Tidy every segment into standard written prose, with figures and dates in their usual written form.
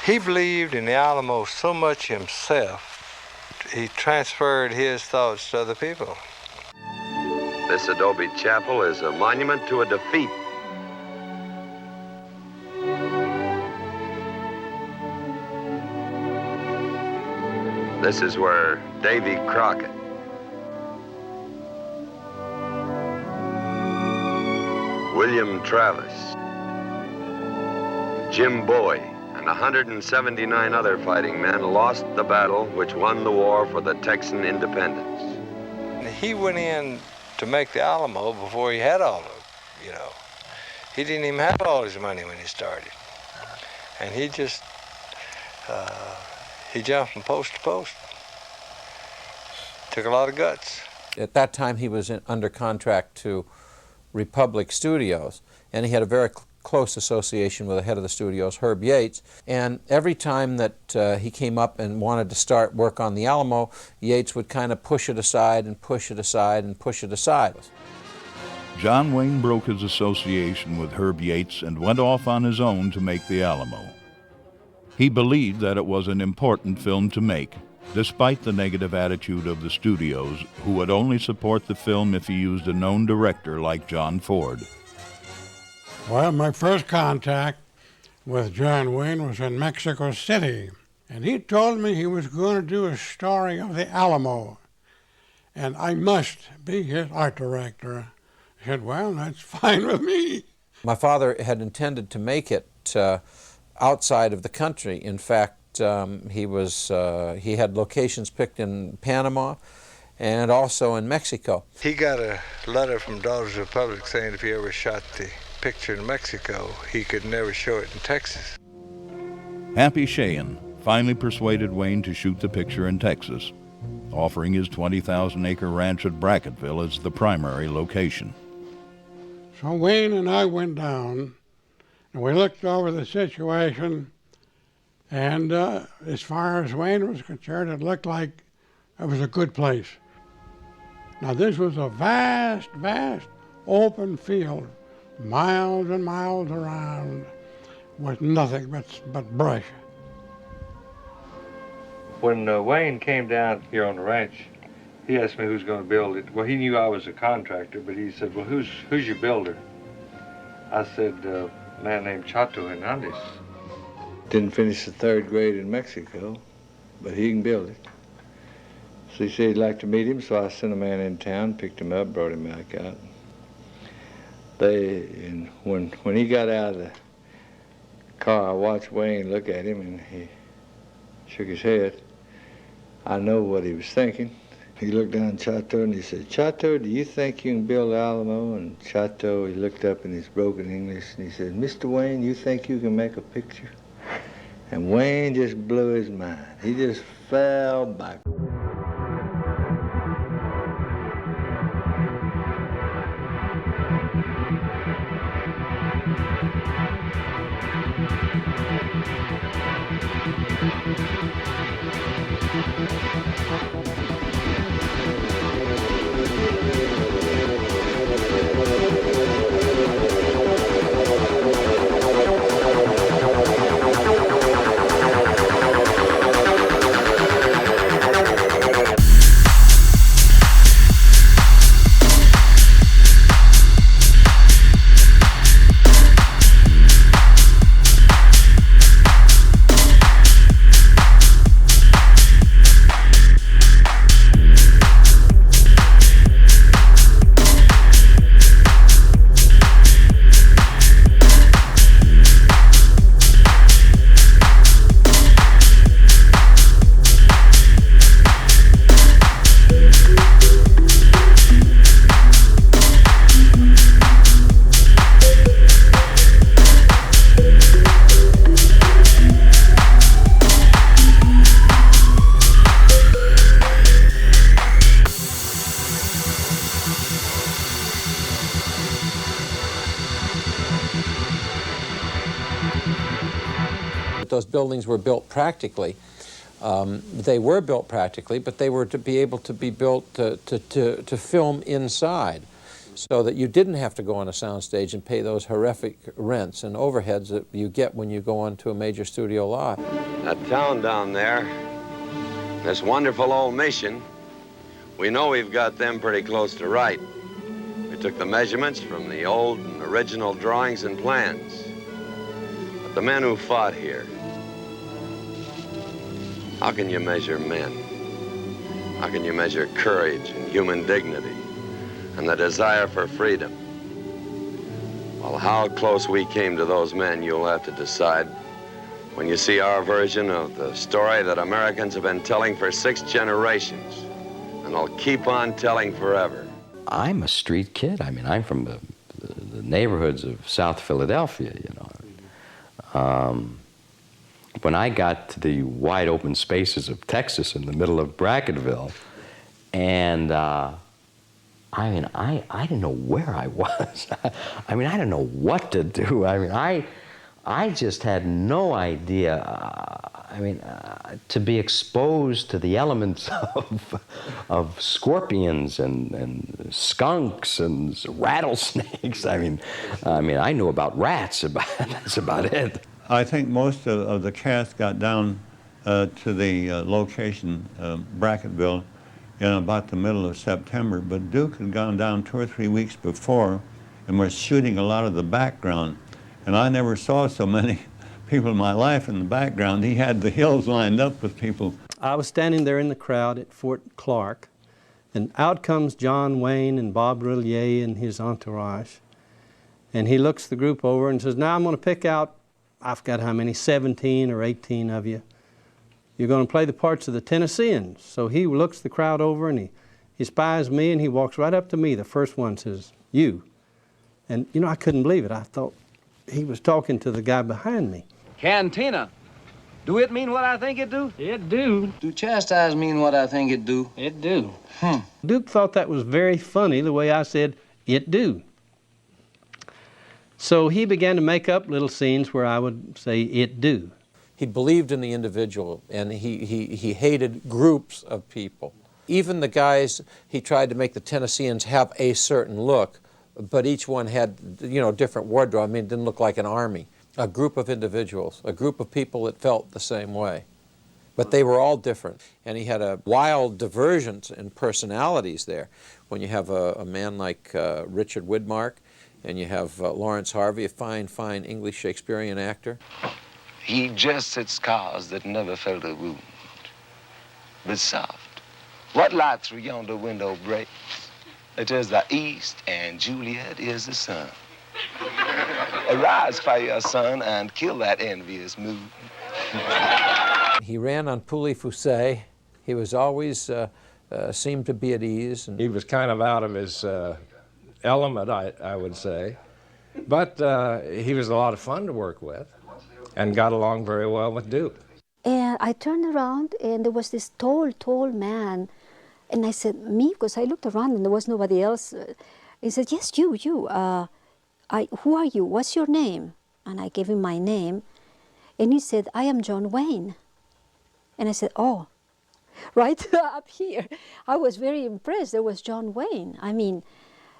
He believed in the Alamo so much himself, he transferred his thoughts to other people. This adobe chapel is a monument to a defeat. This is where Davy Crockett, William Travis, Jim Bowie, and 179 other fighting men lost the battle which won the war for the Texan independence. He went in to make the Alamo before he had all of it, you know. He didn't even have all his money when he started. And he just, he jumped from post to post. Took a lot of guts. At that time he was under contract to Republic Studios, and he had a very close association with the head of the studios, Herb Yates, and every time that he came up and wanted to start work on the Alamo, Yates would kind of push it aside and push it aside and push it aside. John Wayne broke his association with Herb Yates and went off on his own to make the Alamo. He believed that it was an important film to make, despite the negative attitude of the studios, who would only support the film if he used a known director like John Ford. Well, my first contact with John Wayne was in Mexico City, and he told me he was going to do a story of the Alamo, and I must be his art director. I said, well, that's fine with me. My father had intended to make it outside of the country. In fact, he had locations picked in Panama and also in Mexico. He got a letter from Daughters of the Republic saying if he ever shot the picture in Mexico, he could never show it in Texas. Happy Cheyenne finally persuaded Wayne to shoot the picture in Texas, offering his 20,000-acre ranch at Brackettville as the primary location. So Wayne and I went down, and we looked over the situation, and as far as Wayne was concerned, it looked like it was a good place. Now this was a vast, vast open field, miles and miles around, with nothing but brush. When Wayne came down here on the ranch, he asked me who's going to build it. Well, he knew I was a contractor, but he said, well, who's your builder? I said, a man named Chato Hernandez. Didn't finish the 3rd grade in Mexico, but he can build it. So he said he'd like to meet him, so I sent a man in town, picked him up, brought him back out. And when he got out of the car, I watched Wayne look at him, and he shook his head. I know what he was thinking. He looked down at Chato and he said, Chato, do you think you can build Alamo? And Chato, he looked up in his broken English and he said, Mr. Wayne, you think you can make a picture? And Wayne just blew his mind. He just fell back. Those buildings were built practically. They were built practically, but they were to be able to be built to film inside. so that you didn't have to go on a soundstage and pay those horrific rents and overheads that you get when you go onto a major studio lot. That town down there, this wonderful old mission, we know we've got them pretty close to right. We took the measurements from the old and original drawings and plans. But the men who fought here, how can you measure men? How can you measure courage and human dignity and the desire for freedom? Well, how close we came to those men, you'll have to decide when you see our version of the story that Americans have been telling for 6 generations, and they'll keep on telling forever. I'm a street kid. I mean, I'm from the neighborhoods of South Philadelphia, you know. When I got to the wide open spaces of Texas in the middle of Brackettville, and I mean, I didn't know where I was. I mean, I didn't know what to do. I mean, I just had no idea. To be exposed to the elements of scorpions and skunks and rattlesnakes. I mean, I knew about rats. That's about it. I think most of the cast got down to the location, Brackettville, in about the middle of September, but Duke had gone down 2 or 3 weeks before and was shooting a lot of the background. And I never saw so many people in my life in the background. He had the hills lined up with people. I was standing there in the crowd at Fort Clark, and out comes John Wayne and Bob Rillier and his entourage. And he looks the group over and says, now I'm going to pick out, I forgot how many, 17 or 18 of you. You're going to play the parts of the Tennesseans. So he looks the crowd over and he spies me and he walks right up to me. The first one says, you. And, you know, I couldn't believe it. I thought he was talking to the guy behind me. Cantina. Do it mean what I think it do? It do. Do chastise mean what I think it do? It do. Duke thought that was very funny, the way I said, it do. So he began to make up little scenes where I would say, it do. He believed in the individual, and he hated groups of people. Even the guys, he tried to make the Tennesseans have a certain look, but each one had, you know, different wardrobe. I mean, it didn't look like an army. A group of individuals, a group of people that felt the same way. But they were all different. And he had a wild divergence in personalities there. When you have a man like Richard Widmark, and you have Lawrence Harvey, a fine, fine English Shakespearean actor. He jests at scars that never felt a wound, but soft. What light through yonder window breaks? It is the east, and Juliet is the sun. Arise, fire, son, and kill that envious mood. He ran on poulet foussé. He was always seemed to be at ease. And he was kind of out of his element, I would say. But he was a lot of fun to work with and got along very well with Duke. And I turned around and there was this tall man. And I said, me? Because I looked around and there was nobody else. He said, yes, you. Who are you? What's your name? And I gave him my name. And he said, I am John Wayne. And I said, oh, right up here. I was very impressed. There was John Wayne. I mean,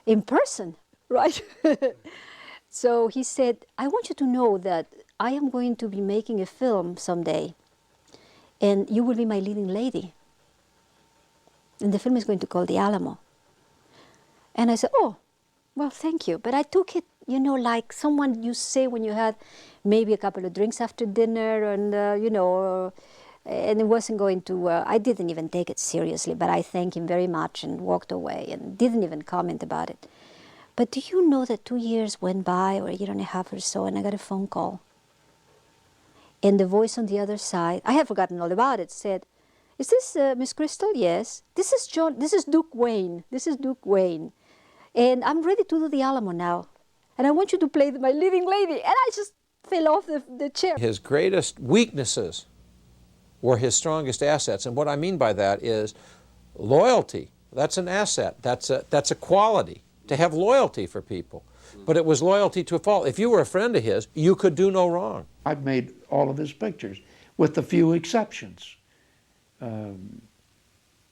in person, right? So he said, I want you to know that I am going to be making a film someday, and you will be my leading lady. And the film is going to be called The Alamo. And I said, oh, well, thank you. But I took it, you know, like someone you say when you had maybe a couple of drinks after dinner, and, you know, and it wasn't going to, I didn't even take it seriously, but I thanked him very much and walked away and didn't even comment about it. But do you know that 2 years went by, or a year and a half or so, and I got a phone call. And the voice on the other side, I have forgotten all about it, said, is this Miss Crystal? Yes. This is Duke Wayne. This is Duke Wayne. And I'm ready to do The Alamo now. And I want you to play my leading lady. And I just fell off the chair. His greatest weaknesses were his strongest assets. And what I mean by that is loyalty. That's an asset. That's a quality, to have loyalty for people. But it was loyalty to a fault. If you were a friend of his, you could do no wrong. I've made all of his pictures, with a few exceptions.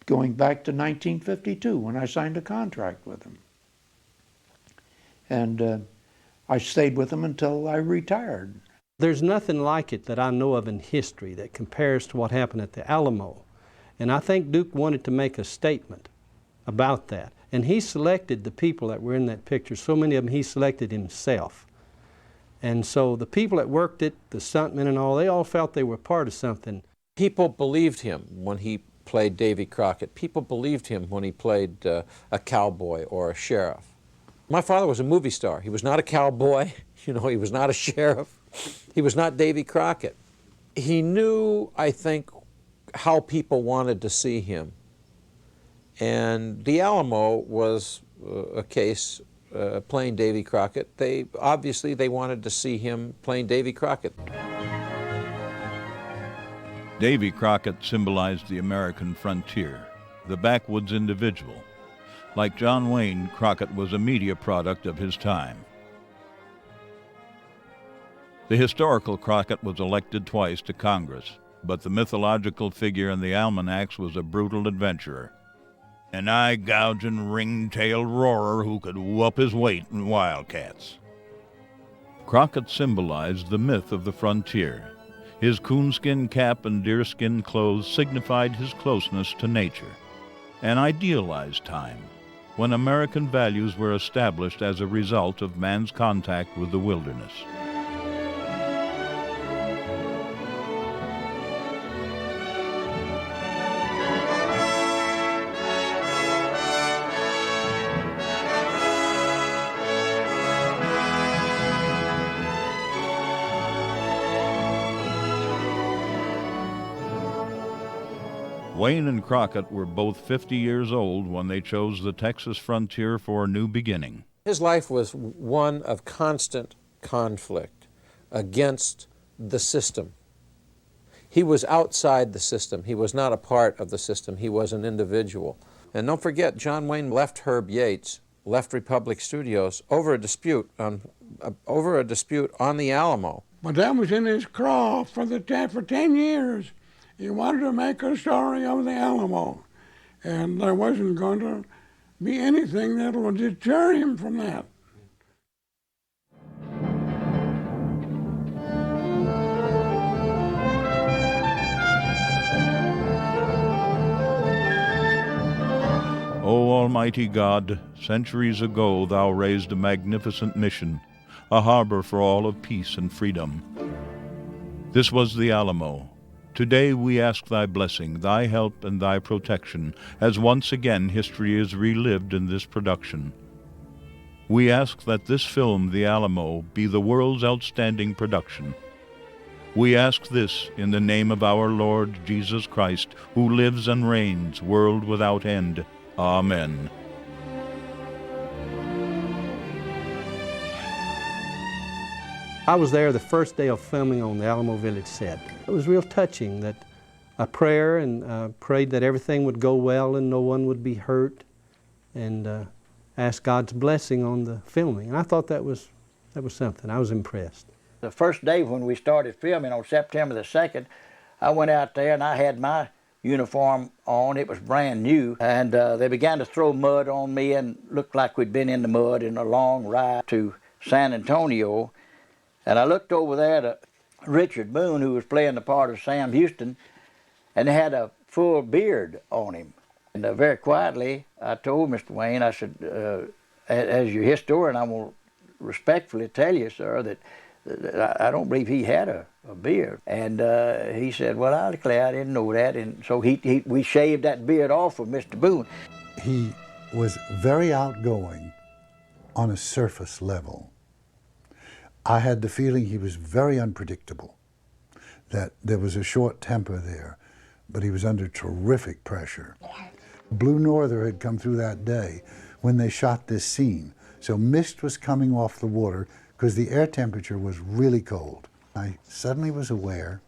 Going back to 1952, when I signed a contract with him. And I stayed with them until I retired. There's nothing like it that I know of in history that compares to what happened at the Alamo. And I think Duke wanted to make a statement about that. And he selected the people that were in that picture. So many of them he selected himself. And so the people that worked it, the stuntmen and all, they all felt they were part of something. People believed him when he played Davy Crockett. People believed him when he played a cowboy or a sheriff. My father was a movie star. He was not a cowboy, you know, he was not a sheriff. He was not Davy Crockett. He knew, I think, how people wanted to see him. And the Alamo was a case playing Davy Crockett. Obviously they wanted to see him playing Davy Crockett. Davy Crockett symbolized the American frontier, the backwoods individual. Like John Wayne, Crockett was a media product of his time. The historical Crockett was elected twice to Congress, but the mythological figure in the almanacs was a brutal adventurer, an eye-gouging, ring-tailed roarer who could whoop his weight in wildcats. Crockett symbolized the myth of the frontier. His coonskin cap and deerskin clothes signified his closeness to nature, an idealized time when American values were established as a result of man's contact with the wilderness. Wayne and Crockett were both 50 years old when they chose the Texas frontier for a new beginning. His life was one of constant conflict against the system. He was outside the system. He was not a part of the system. He was an individual. And don't forget, John Wayne left Herb Yates, left Republic Studios over a dispute on the Alamo. But that was in his craw for 10 years. He wanted to make a story of the Alamo, and there wasn't going to be anything that would deter him from that. O Almighty God, centuries ago thou raised a magnificent mission, a harbor for all of peace and freedom. This was the Alamo. Today we ask thy blessing, thy help, and thy protection, as once again history is relived in this production. We ask that this film, The Alamo, be the world's outstanding production. We ask this in the name of our Lord Jesus Christ, who lives and reigns, world without end. Amen. I was there the first day of filming on the Alamo Village set. It was real touching that a prayer and prayed that everything would go well and no one would be hurt, and asked God's blessing on the filming. And I thought that was something. I was impressed. The first day when we started filming on September the 2nd, I went out there and I had my uniform on. It was brand new, and they began to throw mud on me and looked like we'd been in the mud in a long ride to San Antonio. And I looked over there to Richard Boone, who was playing the part of Sam Houston, and he had a full beard on him. And very quietly, I told Mr. Wayne, I said, as your historian, I will respectfully tell you, sir, that I don't believe he had a beard. And he said, well, I declare I didn't know that. And so we shaved that beard off of Mr. Boone. He was very outgoing on a surface level. I had the feeling he was very unpredictable, that there was a short temper there, but he was under terrific pressure. Blue Norther had come through that day when they shot this scene, so mist was coming off the water because the air temperature was really cold. I suddenly was aware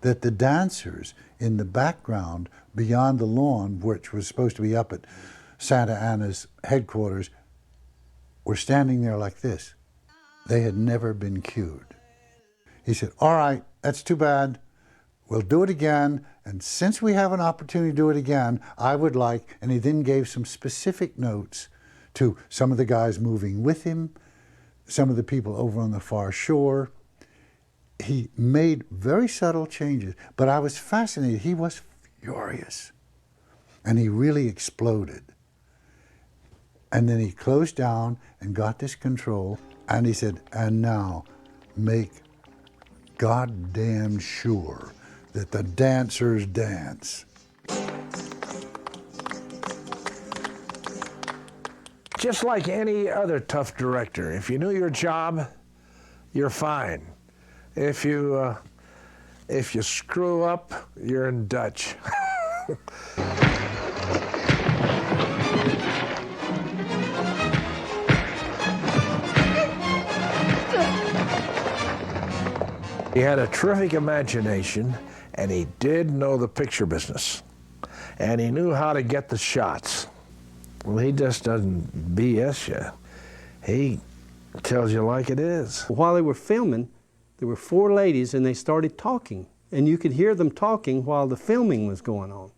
that the dancers in the background beyond the lawn, which was supposed to be up at Santa Anna's headquarters, were standing there like this. They had never been cued. He said, all right, that's too bad. We'll do it again, and since we have an opportunity to do it again, I would like, and he then gave some specific notes to some of the guys moving with him, some of the people over on the far shore. He made very subtle changes, but I was fascinated. He was furious, and he really exploded. And then he closed down and got this control, and he said, and now make goddamn sure that the dancers dance. Just like any other tough director, if you knew your job, you're fine. If you screw up, you're in Dutch. He had a terrific imagination, and he did know the picture business. And he knew how to get the shots. Well, he just doesn't BS you. He tells you like it is. While they were filming, there were 4 ladies, and they started talking. And you could hear them talking while the filming was going on.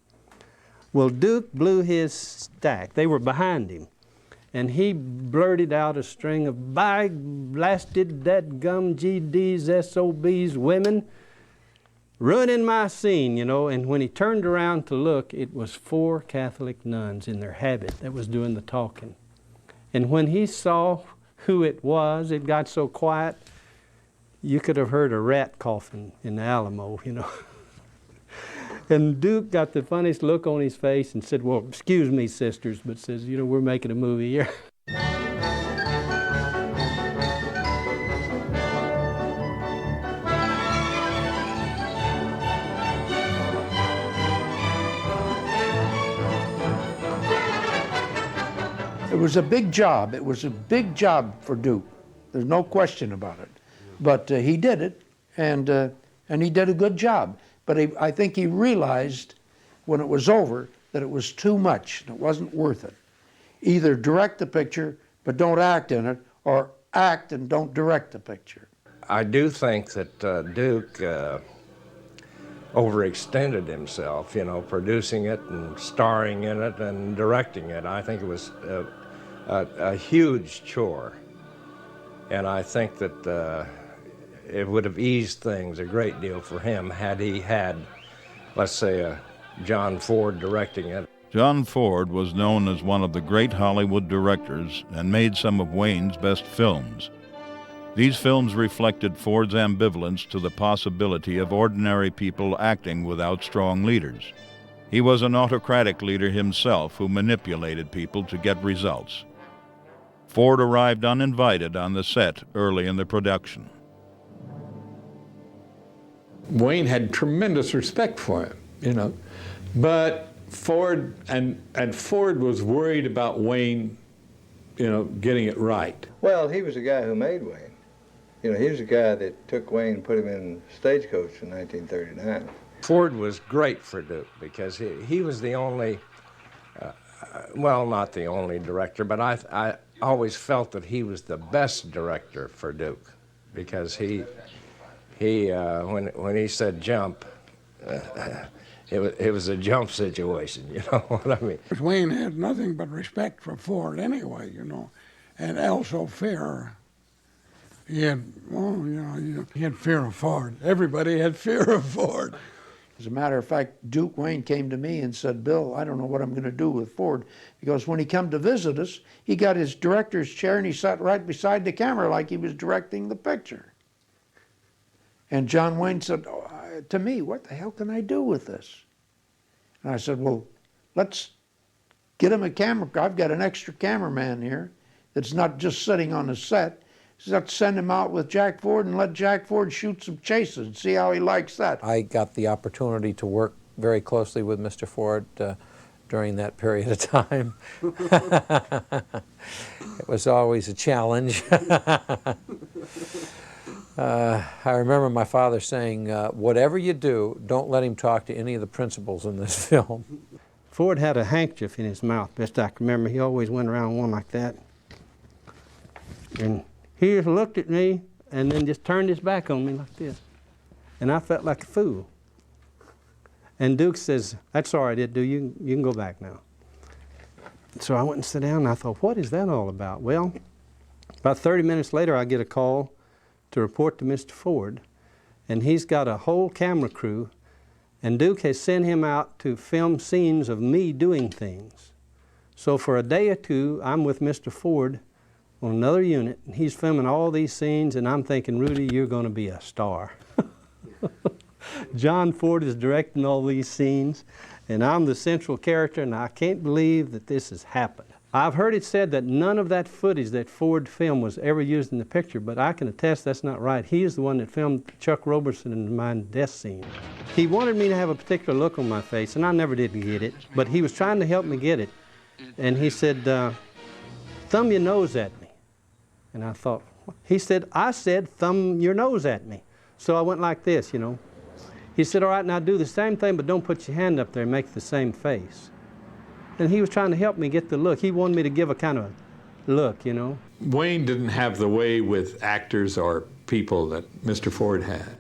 Well, Duke blew his stack. They were behind him. And he blurted out a string of, by blasted that gum GDs, SOBs, women, ruining my scene, you know. And when he turned around to look, it was 4 Catholic nuns in their habit that was doing the talking. And when he saw who it was, it got so quiet, you could have heard a rat coughing in the Alamo, you know. And Duke got the funniest look on his face and said, well, excuse me, sisters, but says, you know, we're making a movie here. It was a big job. It was a big job for Duke. There's no question about it. But he did it, and he did a good job. But I think he realized when it was over that it was too much and it wasn't worth it. Either direct the picture but don't act in it, or act and don't direct the picture. I do think that Duke overextended himself, you know, producing it and starring in it and directing it. I think it was a huge chore. And I think that it would have eased things a great deal for him had he had, let's say, John Ford directing it. John Ford was known as one of the great Hollywood directors and made some of Wayne's best films. These films reflected Ford's ambivalence to the possibility of ordinary people acting without strong leaders. He was an autocratic leader himself who manipulated people to get results. Ford arrived uninvited on the set early in the production. Wayne had tremendous respect for him, you know, but Ford and Ford was worried about Wayne, you know, getting it right. Well, he was the guy who made Wayne. You know, he was the guy that took Wayne and put him in Stagecoach in 1939. Ford was great for Duke because he was the only, well, not the only director, but I always felt that he was the best director for Duke because when he said jump, it was a jump situation, you know what I mean? Wayne had nothing but respect for Ford anyway, you know, and also fear. He had, well, you know, he had fear of Ford. Everybody had fear of Ford. As a matter of fact, Duke Wayne came to me and said, Bill, I don't know what I'm going to do with Ford, because when he come to visit us, he got his director's chair and he sat right beside the camera like he was directing the picture. And John Wayne said, to me, what the hell can I do with this? And I said, well, let's get him a camera. I've got an extra cameraman here that's not just sitting on the set. Let's send him out with Jack Ford and let Jack Ford shoot some chases and see how he likes that. I got the opportunity to work very closely with Mr. Ford during that period of time. It was always a challenge. I remember my father saying, whatever you do, don't let him talk to any of the principals in this film. Ford had a handkerchief in his mouth, best I can remember. He always went around one like that. And he just looked at me and then just turned his back on me like this. And I felt like a fool. And Duke says, that's all right, Duke, you can go back now. So I went and sat down and I thought, what is that all about? Well, about 30 minutes later I get a call to report to Mr. Ford, and he's got a whole camera crew, and Duke has sent him out to film scenes of me doing things. So for a day or two I'm with Mr. Ford on another unit, and he's filming all these scenes, and I'm thinking, Rudy, you're going to be a star. John Ford is directing all these scenes, and I'm the central character, and I can't believe that this has happened. I've heard it said that none of that footage that Ford filmed was ever used in the picture, but I can attest that's not right. He is the one that filmed Chuck Roberson and my death scene. He wanted me to have a particular look on my face, and I never did get it, but he was trying to help me get it. And he said, thumb your nose at me. And I thought, he said, I said, thumb your nose at me. So I went like this, you know. He said, all right, now do the same thing, but don't put your hand up there and make the same face. And he was trying to help me get the look. He wanted me to give a kind of look, you know. Wayne didn't have the way with actors or people that Mr. Ford had.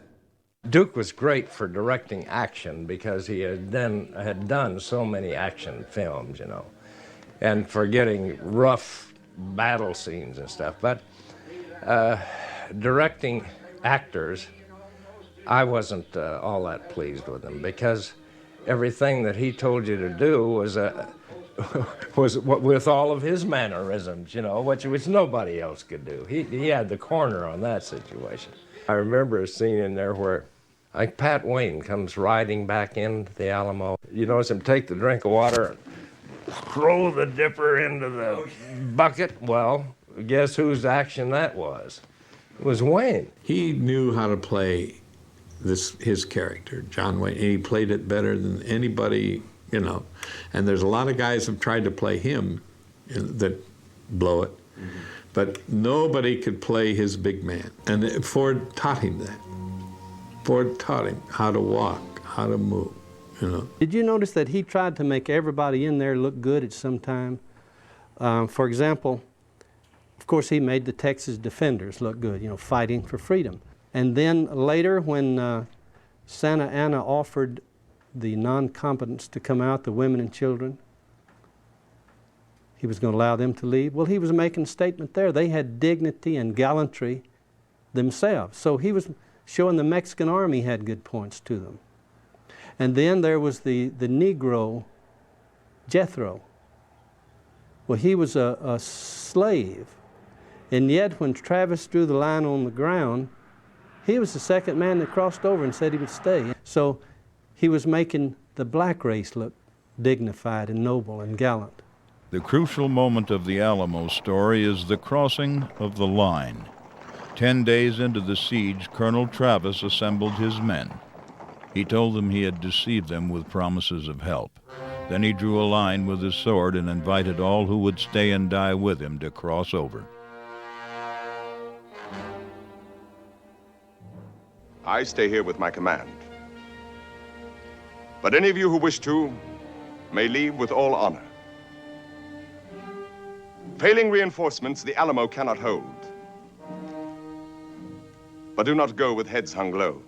Duke was great for directing action because he had done so many action films, you know, and for getting rough battle scenes and stuff. But directing actors, I wasn't all that pleased with him because everything that he told you to do was with all of his mannerisms, you know, which nobody else could do. He had the corner on that situation. I remember a scene in there where Pat Wayne comes riding back into the Alamo. You notice him take the drink of water and throw the dipper into the bucket. Well, guess whose action that was? It was Wayne. He knew how to play his character, John Wayne, and he played it better than anybody, you know. And there's a lot of guys who've tried to play him that blow it, but nobody could play his big man. And Ford taught him that. Ford taught him how to walk, how to move, you know. Did you notice that he tried to make everybody in there look good at some time? For example, of course, he made the Texas defenders look good, you know, fighting for freedom. And then later, when Santa Anna offered the non-combatants to come out, the women and children, he was going to allow them to leave. Well, he was making a statement there. They had dignity and gallantry themselves. So he was showing the Mexican army had good points to them. And then there was the Negro, Jethro. Well, he was a slave. And yet, when Travis drew the line on the ground, he was the second man that crossed over and said he would stay. So he was making the black race look dignified and noble and gallant. The crucial moment of the Alamo story is the crossing of the line. 10 days into the siege, Colonel Travis assembled his men. He told them he had deceived them with promises of help. Then he drew a line with his sword and invited all who would stay and die with him to cross over. I stay here with my command. But any of you who wish to may leave with all honor. Failing reinforcements, the Alamo cannot hold. But do not go with heads hung low.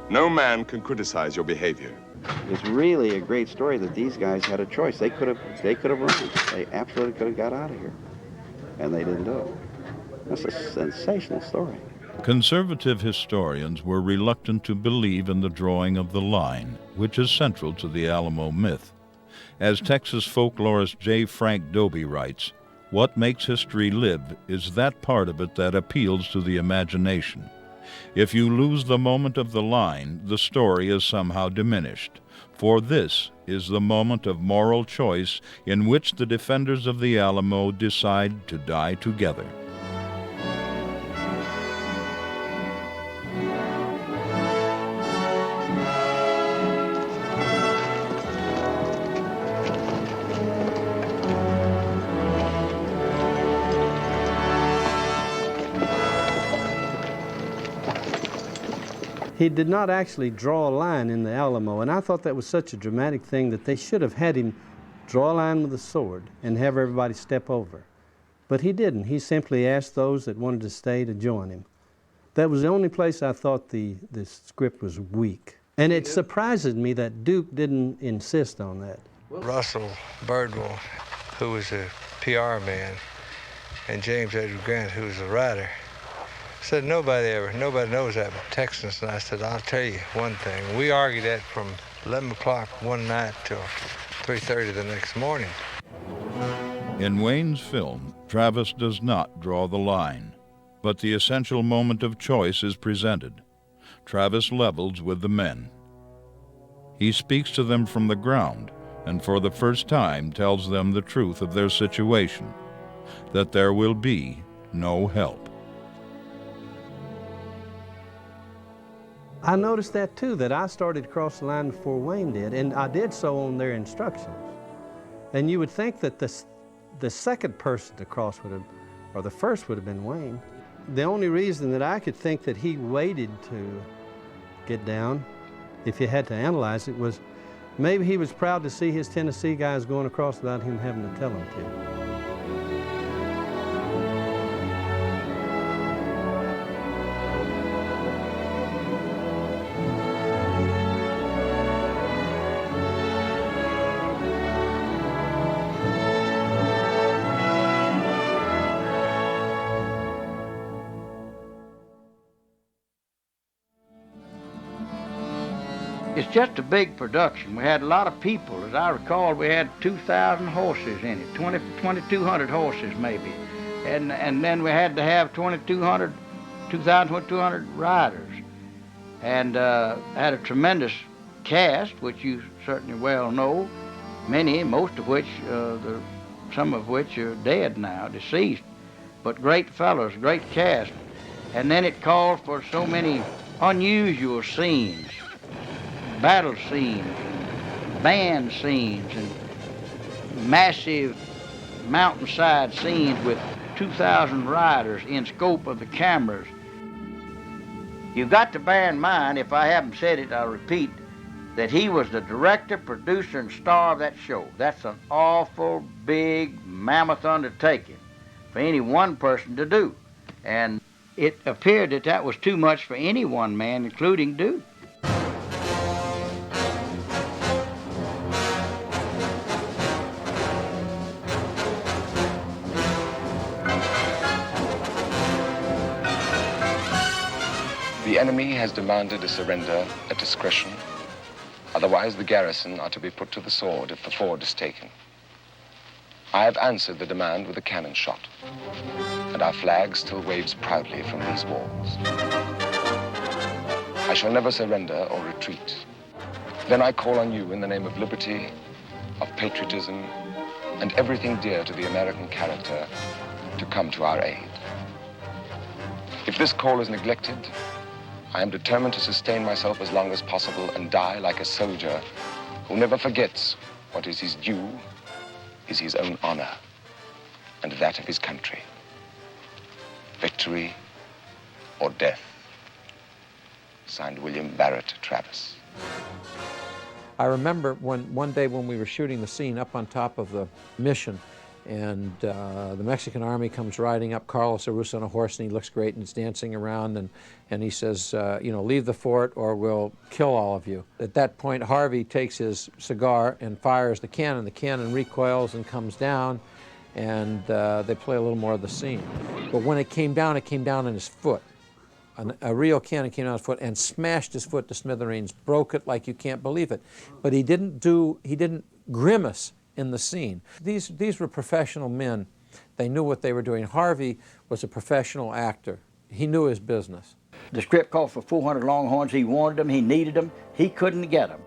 No man can criticize your behavior. It's really a great story that these guys had a choice. They could have run. They absolutely could have got out of here. And they didn't do it. That's a sensational story. Conservative historians were reluctant to believe in the drawing of the line, which is central to the Alamo myth. As Texas folklorist J. Frank Dobie writes, what makes history live is that part of it that appeals to the imagination. If you lose the moment of the line, the story is somehow diminished. For this is the moment of moral choice in which the defenders of the Alamo decide to die together. He did not actually draw a line in the Alamo, and I thought that was such a dramatic thing that they should have had him draw a line with a sword and have everybody step over. But he didn't. He simply asked those that wanted to stay to join him. That was the only place I thought the script was weak. And it surprises me that Duke didn't insist on that. Russell Birdwell, who was a PR man, and James Edward Grant, who was a writer, said nobody knows that but Texans. And I said, I'll tell you one thing. We argued that from 11 o'clock one night till 3:30 the next morning. In Wayne's film, Travis does not draw the line, but the essential moment of choice is presented. Travis levels with the men. He speaks to them from the ground and for the first time tells them the truth of their situation, that there will be no help. I noticed that too, that I started to cross the line before Wayne did, and I did so on their instructions. And you would think that the second person to cross would have, or the first would have been Wayne. The only reason that I could think that he waited to get down, if you had to analyze it, was maybe he was proud to see his Tennessee guys going across without him having to tell them to. It's just a big production. We had a lot of people. As I recall, we had 2,000 horses in it, 2,200 horses maybe. And then we had to have 2,200 riders. And had a tremendous cast, which you certainly well know, most of which, some of which are dead now, deceased. But great fellows, great cast. And then it called for so many unusual scenes. Battle scenes, band scenes, and massive mountainside scenes with 2,000 riders in scope of the cameras. You've got to bear in mind, if I haven't said it, I'll repeat, that he was the director, producer, and star of that show. That's an awful big mammoth undertaking for any one person to do. And it appeared that that was too much for any one man, including Duke. The enemy has demanded a surrender at discretion. Otherwise, the garrison are to be put to the sword if the ford is taken. I have answered the demand with a cannon shot, and our flag still waves proudly from these walls. I shall never surrender or retreat. Then I call on you in the name of liberty, of patriotism, and everything dear to the American character to come to our aid. If this call is neglected, I am determined to sustain myself as long as possible and die like a soldier who never forgets what is his due is his own honor and that of his country. Victory or death. Signed, William Barrett Travis. I remember one day when we were shooting the scene up on top of the mission, and the Mexican army comes riding up, Carlos Arus on a horse, and he looks great and he's dancing around, and he says, you know, leave the fort or we'll kill all of you. At that point, Harvey takes his cigar and fires the cannon. The cannon recoils and comes down, and they play a little more of the scene. But when it came down on his foot. A real cannon came down his foot and smashed his foot to smithereens, broke it like you can't believe it. But he didn't grimace in the scene. These were professional men. They knew what they were doing. Harvey was a professional actor. He knew his business. The script called for 400 Longhorns. He wanted them, he needed them, he couldn't get them.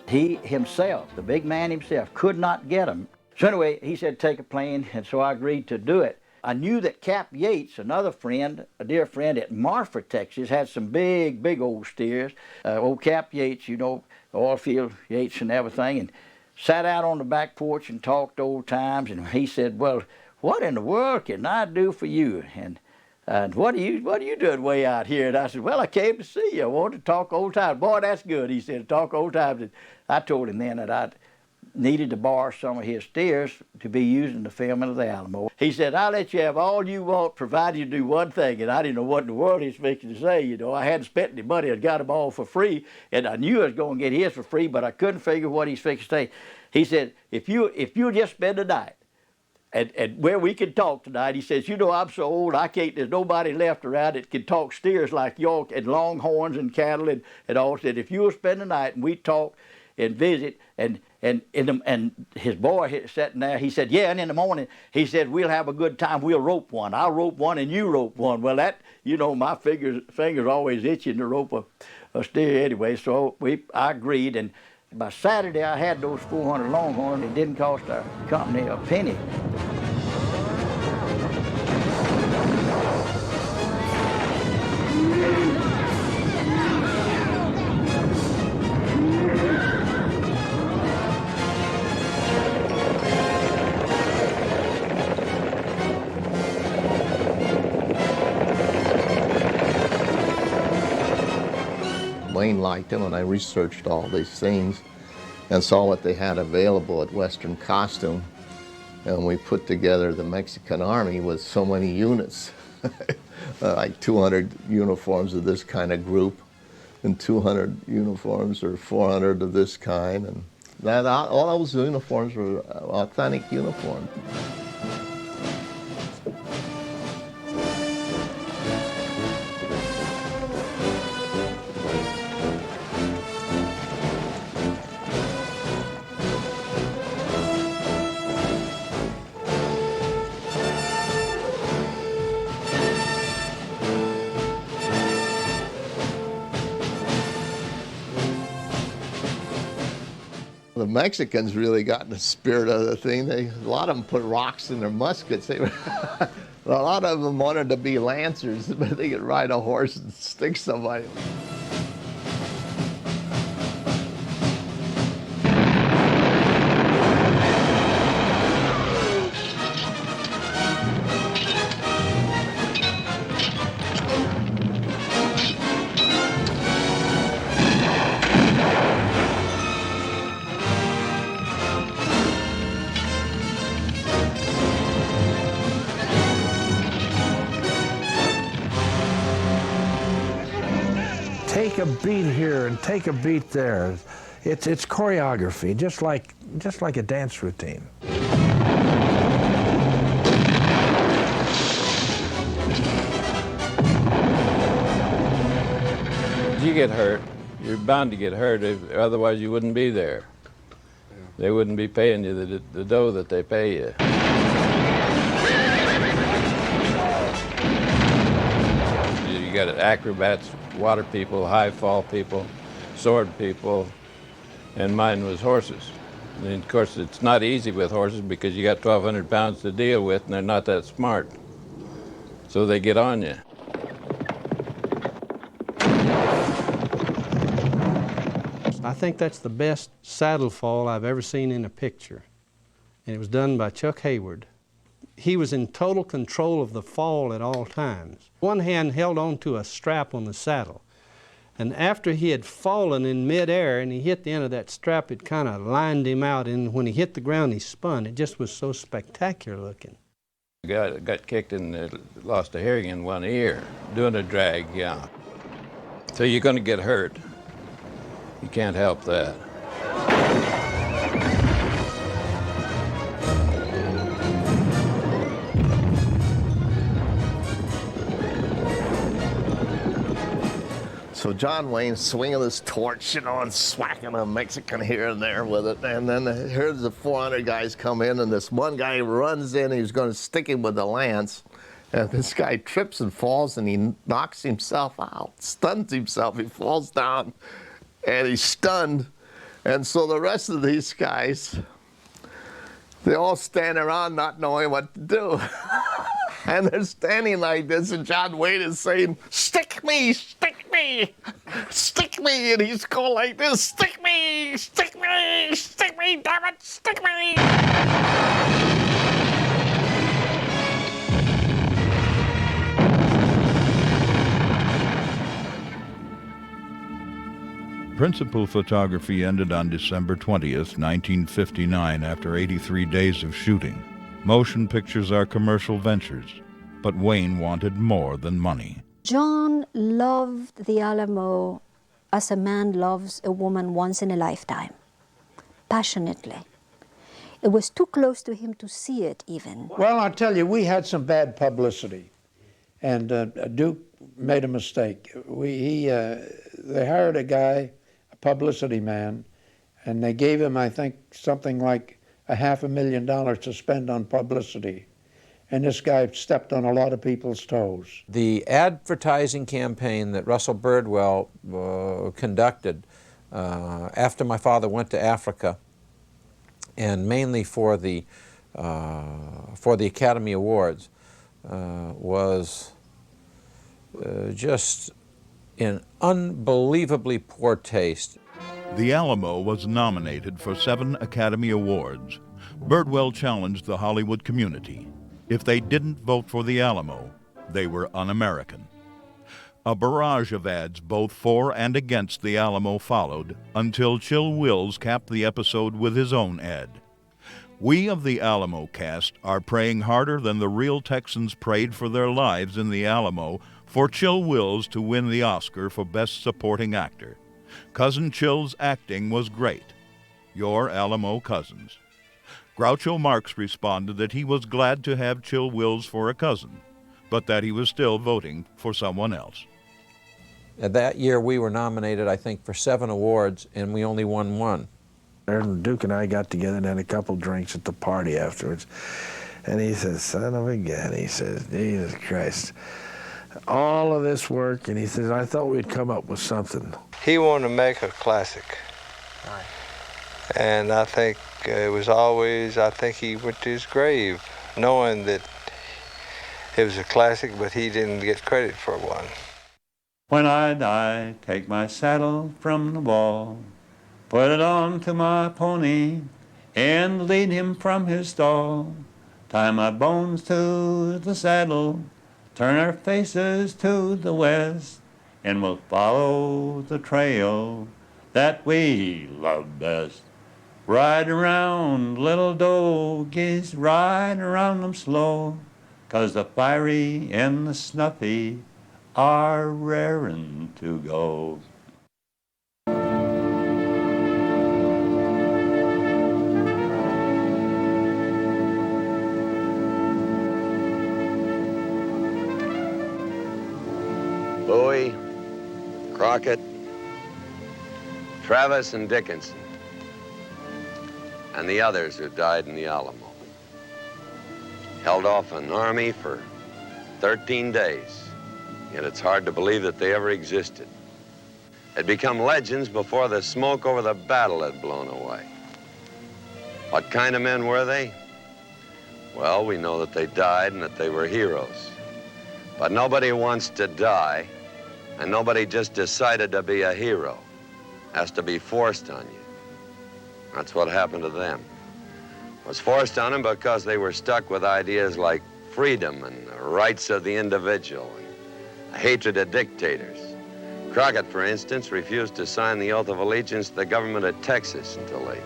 He himself, the big man himself, could not get them. So anyway, he said take a plane, and so I agreed to do it. I knew that Cap Yates, another friend, a dear friend at Marfa, Texas, had some big old steers. Old Cap Yates, you know, Oilfield Yates and everything, and sat out on the back porch and talked old times. And he said, well, what in the world can I do for you? And what are you doing way out here? And I said, well, I came to see you. I wanted to talk old times. Boy, that's good, he said, talk old times. And I told him then that I'd needed to borrow some of his steers to be used in the filming of the Alamo. He said, I'll let you have all you want, provided you do one thing. And I didn't know what in the world he was fixing to say, you know. I hadn't spent any money. I'd got them all for free, and I knew I was going to get his for free, but I couldn't figure what he's fixing to say. He said, if you'll just spend the night, and where we can talk tonight, he says, you know, I'm so old, there's nobody left around that can talk steers like y'all, and longhorns and cattle and all. Said, if you'll spend the night and we talk and visit, and his boy sitting there, he said, yeah, and in the morning, he said, we'll have a good time, we'll rope one. I'll rope one and you rope one. Well, that, you know, my fingers always itching to rope a steer anyway, so I agreed, and by Saturday, I had those 400 longhorns. It didn't cost our company a penny. Wayne liked him, and I researched all these things and saw what they had available at Western Costume, and we put together the Mexican Army with so many units, like 200 uniforms of this kind of group, and 200 uniforms or 400 of this kind, and all those uniforms were authentic uniforms. The Mexicans really got in the spirit of the thing. A lot of them put rocks in their muskets. A lot of them wanted to be lancers, but they could ride a horse and stick somebody. Take a beat here and take a beat there. It's choreography, just like a dance routine. You get hurt, you're bound to get hurt, otherwise you wouldn't be there. They wouldn't be paying you the dough that they pay you. You got acrobats, water people, high fall people, sword people, and mine was horses. And of course, it's not easy with horses because you got 1,200 pounds to deal with, and they're not that smart. So they get on you. I think that's the best saddle fall I've ever seen in a picture. And it was done by Chuck Hayward. He was in total control of the fall at all times. One hand held on to a strap on the saddle. And after he had fallen in midair and he hit the end of that strap, it kind of lined him out. And when he hit the ground, he spun. It just was so spectacular looking. The guy that got kicked and lost a hearing in one ear doing a drag, yeah. So you're going to get hurt. You can't help that. So John Wayne's swinging this torch, you know, and swacking a Mexican here and there with it. And then here's the 400 guys come in, and this one guy runs in, he's going to stick him with the lance. And this guy trips and falls, and he knocks himself out, stuns himself. He falls down, and he's stunned. And so the rest of these guys, they all stand around not knowing what to do. And they're standing like this, and John Wayne is saying, stick me, stick me, stick me. And he's going like this, stick me, stick me, stick me, damn it, stick me. Principal photography ended on December 20th, 1959, after 83 days of shooting. Motion pictures are commercial ventures, but Wayne wanted more than money. John loved the Alamo as a man loves a woman once in a lifetime, passionately. It was too close to him to see it even. Well, I'll tell you, we had some bad publicity, and Duke made a mistake. They hired a guy, a publicity man, and they gave him, I think, something like $500,000 to spend on publicity. And this guy stepped on a lot of people's toes. The advertising campaign that Russell Birdwell conducted after my father went to Africa, and mainly for the Academy Awards, was just in unbelievably poor taste. The Alamo was nominated for 7 Academy Awards. Birdwell challenged the Hollywood community. If they didn't vote for the Alamo, they were un-American. A barrage of ads both for and against the Alamo followed until Chill Wills capped the episode with his own ad. We of the Alamo cast are praying harder than the real Texans prayed for their lives in the Alamo for Chill Wills to win the Oscar for Best Supporting Actor. Cousin Chill's acting was great. Your Alamo cousins. Groucho Marx responded that he was glad to have Chill Wills for a cousin, but that he was still voting for someone else. That year we were nominated, I think, for 7 awards, and we only won 1. And Duke and I got together and had a couple drinks at the party afterwards. And he says, son of a gun, he says, Jesus Christ, all of this work, and he says, I thought we'd come up with something. He wanted to make a classic. Right. And I think it was always, I think he went to his grave knowing that it was a classic, but he didn't get credit for one. When I die, take my saddle from the wall, put it on to my pony, and lead him from his stall. Tie my bones to the saddle, turn our faces to the west, and we'll follow the trail that we love best. Ride around little dogies, ride around them slow, 'cause the fiery and the snuffy are raring to go. Bowie, Crockett, Travis, and Dickinson, and the others who died in the Alamo. Held off an army for 13 days, yet it's hard to believe that they ever existed. Had become legends before the smoke over the battle had blown away. What kind of men were they? Well, we know that they died and that they were heroes. But nobody wants to die, and nobody just decided to be a hero. Has to be forced on you. That's what happened to them. It was forced on them because they were stuck with ideas like freedom and the rights of the individual and a hatred of dictators. Crockett, for instance, refused to sign the oath of allegiance to the government of Texas until they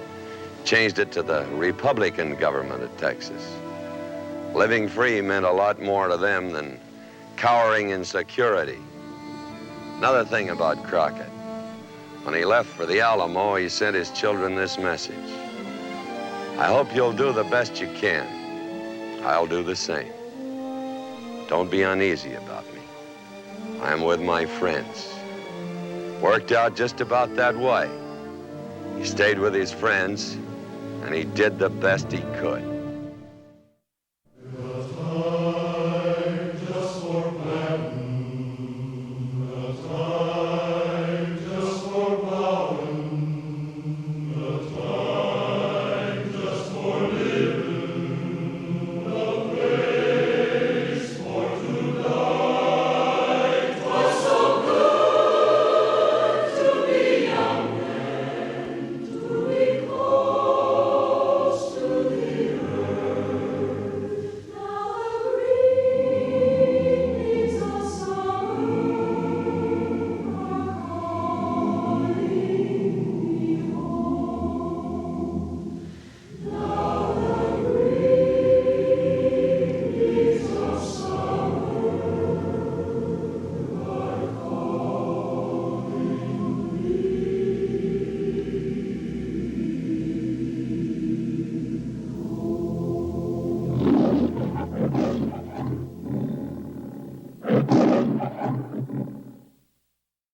changed it to the Republican government of Texas. Living free meant a lot more to them than cowering in security. Another thing about Crockett. When he left for the Alamo, he sent his children this message. I hope you'll do the best you can. I'll do the same. Don't be uneasy about me. I'm with my friends. Worked out just about that way. He stayed with his friends, and he did the best he could.